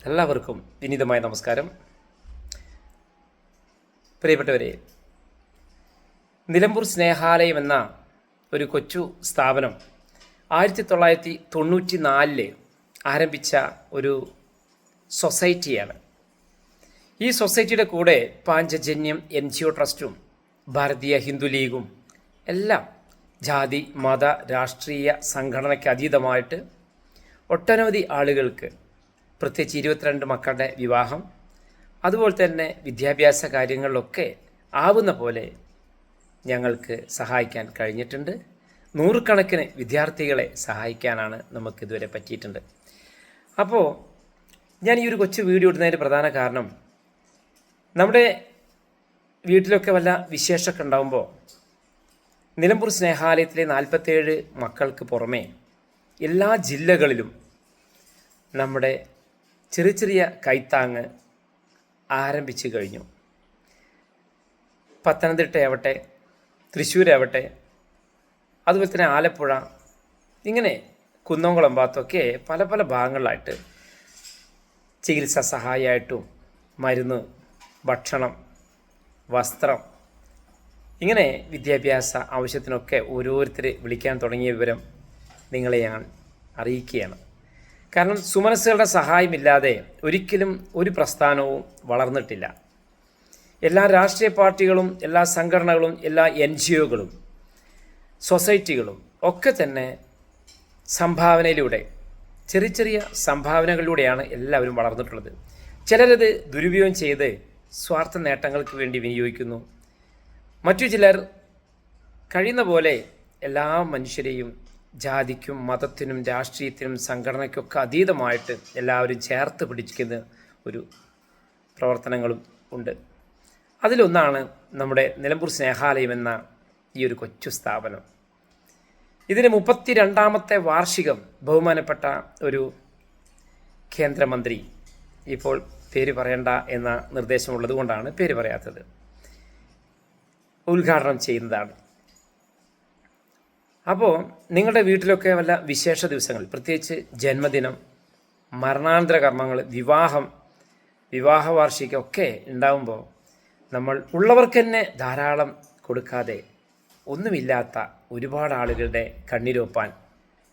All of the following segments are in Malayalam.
എല്ലാവർക്കും വിനീതമായ നമസ്കാരം. പ്രിയപ്പെട്ടവരെ, നിലമ്പൂർ സ്നേഹാലയം എന്ന ഒരു കൊച്ചു സ്ഥാപനം 1994 ആരംഭിച്ച ഒരു സൊസൈറ്റിയാണ്. ഈ സൊസൈറ്റിയുടെ കൂടെ പാഞ്ചജന്യം NGO ട്രസ്റ്റും ഭാരതീയ ഹിന്ദു ലീഗും എല്ലാം ജാതി മത രാഷ്ട്രീയ സംഘടനയ്ക്ക് അതീതമായിട്ട് ഒട്ടനവധി ആളുകൾക്ക്, പ്രത്യേകിച്ച് 22 മക്കളുടെ വിവാഹം, അതുപോലെ തന്നെ വിദ്യാഭ്യാസ കാര്യങ്ങളിലൊക്കെ ആവുന്ന പോലെ ഞങ്ങൾക്ക് സഹായിക്കാൻ കഴിഞ്ഞിട്ടുണ്ട്. നൂറുകണക്കിന് വിദ്യാർത്ഥികളെ സഹായിക്കാനാണ് നമുക്കിതുവരെ പറ്റിയിട്ടുണ്ട്. അപ്പോൾ ഞാൻ ഈ ഒരു കൊച്ചു വീഡിയോ ഇടുന്നതിൻ്റെ പ്രധാന കാരണം, നമ്മുടെ വീട്ടിലൊക്കെ വല്ല വിശേഷമൊക്കെ ഉണ്ടാകുമ്പോൾ നിലമ്പൂർ സ്നേഹാലയത്തിലെ 47 മക്കൾക്ക് പുറമേ എല്ലാ ജില്ലകളിലും നമ്മുടെ ചെറിയ ചെറിയ കൈത്താങ്ങ് ആരംഭിച്ചു കഴിഞ്ഞു. പത്തനംതിട്ടയാവട്ടെ, തൃശ്ശൂരാവട്ടെ, അതുപോലെ തന്നെ ആലപ്പുഴ, ഇങ്ങനെ കുന്നംകുളം ഭാഗത്തൊക്കെ പല പല ഭാഗങ്ങളിലായിട്ട് ചികിത്സാ സഹായമായിട്ടും മരുന്ന്, ഭക്ഷണം, വസ്ത്രം, ഇങ്ങനെ വിദ്യാഭ്യാസ ആവശ്യത്തിനൊക്കെ ഓരോരുത്തർ വിളിക്കാൻ തുടങ്ങിയ വിവരം നിങ്ങളെ ഞാൻ അറിയിക്കുകയാണ്. കാരണം സുമനസ്സുകളുടെ സഹായമില്ലാതെ ഒരിക്കലും ഒരു പ്രസ്ഥാനവും വളർന്നിട്ടില്ല. എല്ലാ രാഷ്ട്രീയ പാർട്ടികളും, എല്ലാ സംഘടനകളും, എല്ലാ NGOകളും സൊസൈറ്റികളും ഒക്കെ തന്നെ സംഭാവനയിലൂടെ, ചെറിയ ചെറിയ സംഭാവനകളിലൂടെയാണ് എല്ലാവരും വളർന്നിട്ടുള്ളത്. ചിലരത് ദുരുപയോഗം ചെയ്ത് സ്വാർത്ഥ നേട്ടങ്ങൾക്ക് വേണ്ടി വിനിയോഗിക്കുന്നു. മറ്റു ചിലർ കഴിയുന്ന പോലെ എല്ലാ മനുഷ്യരെയും ജാതിക്കും മതത്തിനും രാഷ്ട്രീയത്തിനും സംഘടനയ്ക്കൊക്കെ അതീതമായിട്ട് എല്ലാവരും ചേർത്ത് പിടിക്കുന്ന ഒരു പ്രവർത്തനങ്ങളും ഉണ്ട്. അതിലൊന്നാണ് നമ്മുടെ നിലമ്പൂർ സ്നേഹാലയം എന്ന ഈ ഒരു കൊച്ചു സ്ഥാപനം. ഇതിന് 32ാമത്തെ വാർഷികം ബഹുമാനപ്പെട്ട ഒരു കേന്ദ്രമന്ത്രി, ഇപ്പോൾ പേര് പറയണ്ട എന്ന നിർദ്ദേശമുള്ളത് കൊണ്ടാണ് പേര് പറയാത്തത്, ഉദ്ഘാടനം ചെയ്യുന്നതാണ്. അപ്പോൾ നിങ്ങളുടെ വീട്ടിലൊക്കെ വല്ല വിശേഷ ദിവസങ്ങൾ, പ്രത്യേകിച്ച് ജന്മദിനം, മരണാനന്തര കർമ്മങ്ങൾ, വിവാഹ വാർഷികമൊക്കെ ഉണ്ടാകുമ്പോൾ നമ്മൾ ഉള്ളവർക്ക് തന്നെ ധാരാളം കൊടുക്കാതെ ഒന്നുമില്ലാത്ത ഒരുപാട് ആളുകളുടെ കണ്ണീരൊപ്പാൻ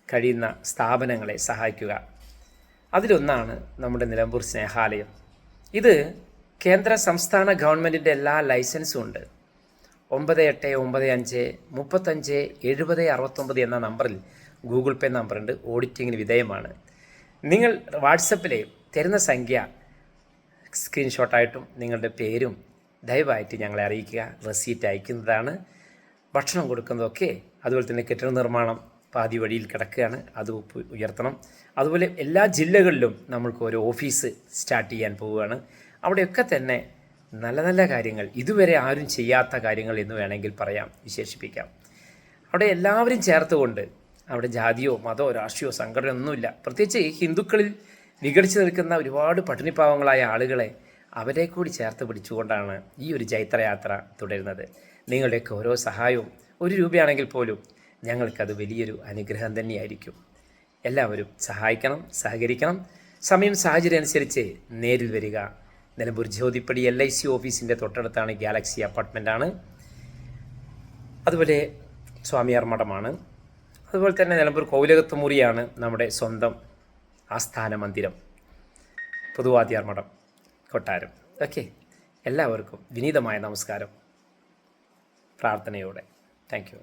കഴിയുന്ന സ്ഥാപനങ്ങളെ സഹായിക്കുക. അതിലൊന്നാണ് നമ്മുടെ നിലമ്പൂർ സ്നേഹാലയം. ഇത് കേന്ദ്ര സംസ്ഥാന ഗവൺമെൻറ്റിൻ്റെ എല്ലാ ലൈസൻസും ഉണ്ട്. 9895357069 എന്ന നമ്പറിൽ ഗൂഗിൾ പേ നമ്പറുണ്ട്. ഓഡിറ്റിങ്ങിന് വിധേയമാണ്. നിങ്ങൾ വാട്സപ്പിൽ തരുന്ന സംഖ്യ സ്ക്രീൻഷോട്ടായിട്ടും നിങ്ങളുടെ പേരും ദയവായിട്ട് ഞങ്ങളെ അറിയിക്കുക. റെസീറ്റ് അയക്കുന്നതാണ്. ഭക്ഷണം കൊടുക്കുന്നതൊക്കെ, അതുപോലെ തന്നെ കെട്ടിട നിർമ്മാണം പാതി വഴിയിൽ കിടക്കുകയാണ്, അത് ഉയർത്തണം. അതുപോലെ എല്ലാ ജില്ലകളിലും നമ്മൾക്ക് ഒരു ഓഫീസ് സ്റ്റാർട്ട് ചെയ്യാൻ പോവുകയാണ്. അവിടെയൊക്കെ തന്നെ നല്ല നല്ല കാര്യങ്ങൾ, ഇതുവരെ ആരും ചെയ്യാത്ത കാര്യങ്ങൾ എന്ന് വേണമെങ്കിൽ പറയാം, വിശേഷിപ്പിക്കാം. അവിടെ എല്ലാവരും ചേർത്തുകൊണ്ട്, അവിടെ ജാതിയോ മതമോ രാഷ്ട്രീയമോ സംഘടനയൊന്നുമില്ല. പ്രത്യേകിച്ച് ഹിന്ദുക്കളിൽ വിഘടിച്ച് നിൽക്കുന്ന ഒരുപാട് പട്ടിണിപ്പാവങ്ങളായ ആളുകളെ അവരെ കൂടി ചേർത്ത് പിടിച്ചുകൊണ്ടാണ് ഈ ഒരു ജൈത്രയാത്ര തുടരുന്നത്. നിങ്ങളുടെയൊക്കെ ഓരോ സഹായവും 1 രൂപയാണെങ്കിൽ പോലും ഞങ്ങൾക്കത് വലിയൊരു അനുഗ്രഹം തന്നെയായിരിക്കും. എല്ലാവരും സഹായിക്കണം, സഹകരിക്കണം. സമയം സാഹചര്യം അനുസരിച്ച് നേരിൽ വരിക. നിലമ്പൂർ ജ്യോതിപ്പടി LIC ഓഫീസിൻ്റെ തൊട്ടടുത്താണ് ഗാലക്സി അപ്പാർട്ട്മെൻറ്റാണ്. അതുപോലെ സ്വാമിയാർ മഠമാണ്. അതുപോലെ തന്നെ നിലമ്പൂർ കൗലകത്തുമുറിയാണ് നമ്മുടെ സ്വന്തം ആസ്ഥാന മന്ദിരം, പൊതുവാദ്യാർ മഠം, കൊട്ടാരം. ഓക്കെ, എല്ലാവർക്കും വിനീതമായ നമസ്കാരം പ്രാർത്ഥനയോടെ. Thank you.